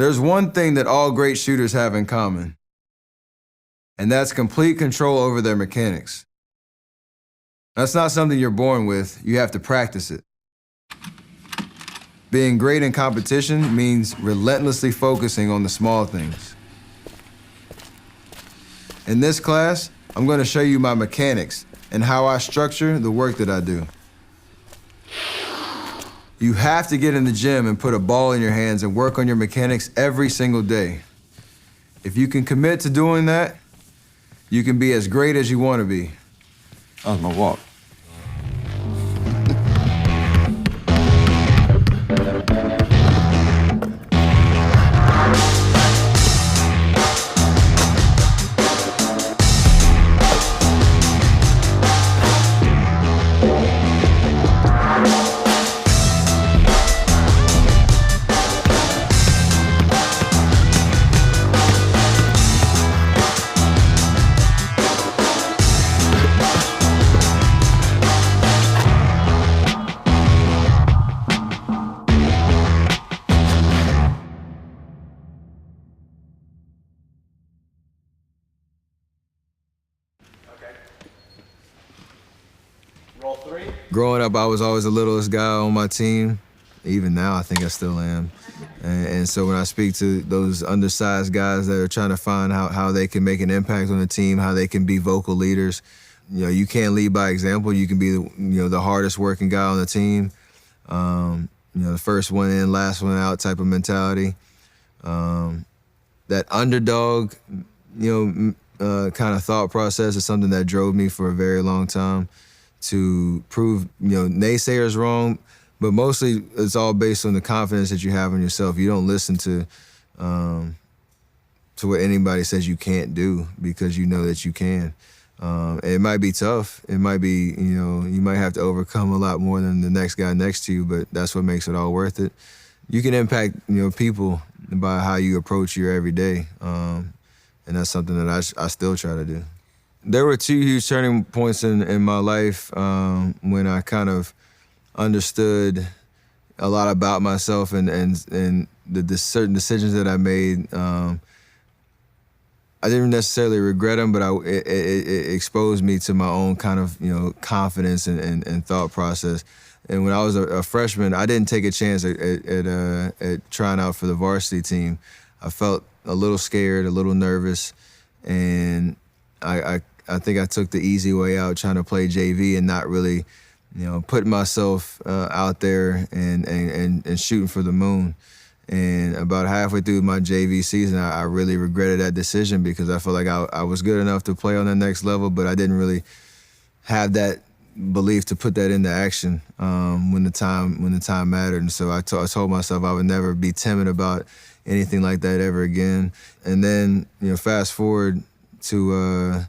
There's one thing that all great shooters have in common, and that's complete control over their mechanics. That's not something you're born with, you have to practice it. Being great in competition means relentlessly focusing on the small things. In this class, I'm going to show you my mechanics and how I structure the work that I do. You have to get in the gym and put a ball in your hands and work on your mechanics every single day. If you can commit to doing that, you can be as great as you want to be. That was my walk. Roll 3. Growing up, I was always the littlest guy on my team. Even now, I think I still am. And so when I speak to those undersized guys that are trying to find how they can make an impact on the team, how they can be vocal leaders, you can't lead by example. You can be the hardest working guy on the team. The first one in, last one out type of mentality. That underdog, kind of thought process is something that drove me for a very long time to prove, naysayers wrong, but mostly it's all based on the confidence that you have in yourself. You don't listen to what anybody says you can't do because you know that you can. It might be tough. It might be, you might have to overcome a lot more than the next guy next to you, but that's what makes it all worth it. You can impact, people by how you approach your everyday, and that's something that I still try to do. There were two huge turning points in my life when I kind of understood a lot about myself and the certain decisions that I made. I didn't necessarily regret them, but it exposed me to my own kind of confidence and thought process. And when I was a freshman, I didn't take a chance at trying out for the varsity team. I felt a little scared, a little nervous, and I think I took the easy way out trying to play JV and not really, putting myself out there and shooting for the moon. And about halfway through my JV season, I really regretted that decision because I felt like I was good enough to play on the next level, but I didn't really have that belief to put that into action when the time mattered. And so I told myself I would never be timid about anything like that ever again. And then, fast forward to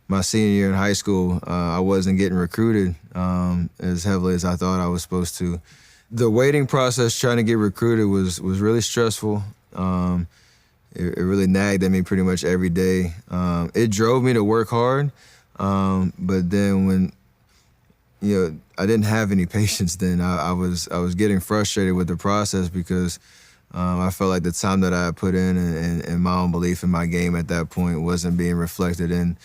my senior year in high school, I wasn't getting recruited as heavily as I thought I was supposed to. The waiting process trying to get recruited was really stressful. It really nagged at me pretty much every day. It drove me to work hard, but then when I didn't have any patience then. I was getting frustrated with the process because I felt like the time that I put in and my own belief in my game at that point wasn't being reflected in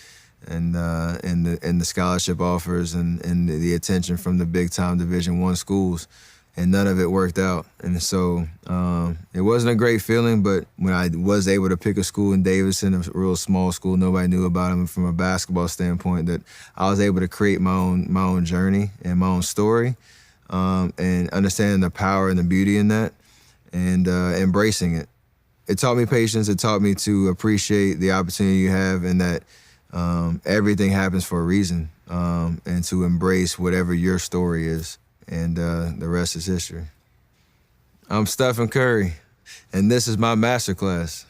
the scholarship offers and the attention from the big time Division I schools, and none of it worked out. And so it wasn't a great feeling, but when I was able to pick a school in Davidson, a real small school, nobody knew about them from a basketball standpoint, that I was able to create my own journey and my own story, and understanding the power and the beauty in that, and embracing it. It taught me patience. It taught me to appreciate the opportunity you have and that everything happens for a reason, and to embrace whatever your story is. And the rest is history. I'm Stephen Curry, and this is my masterclass.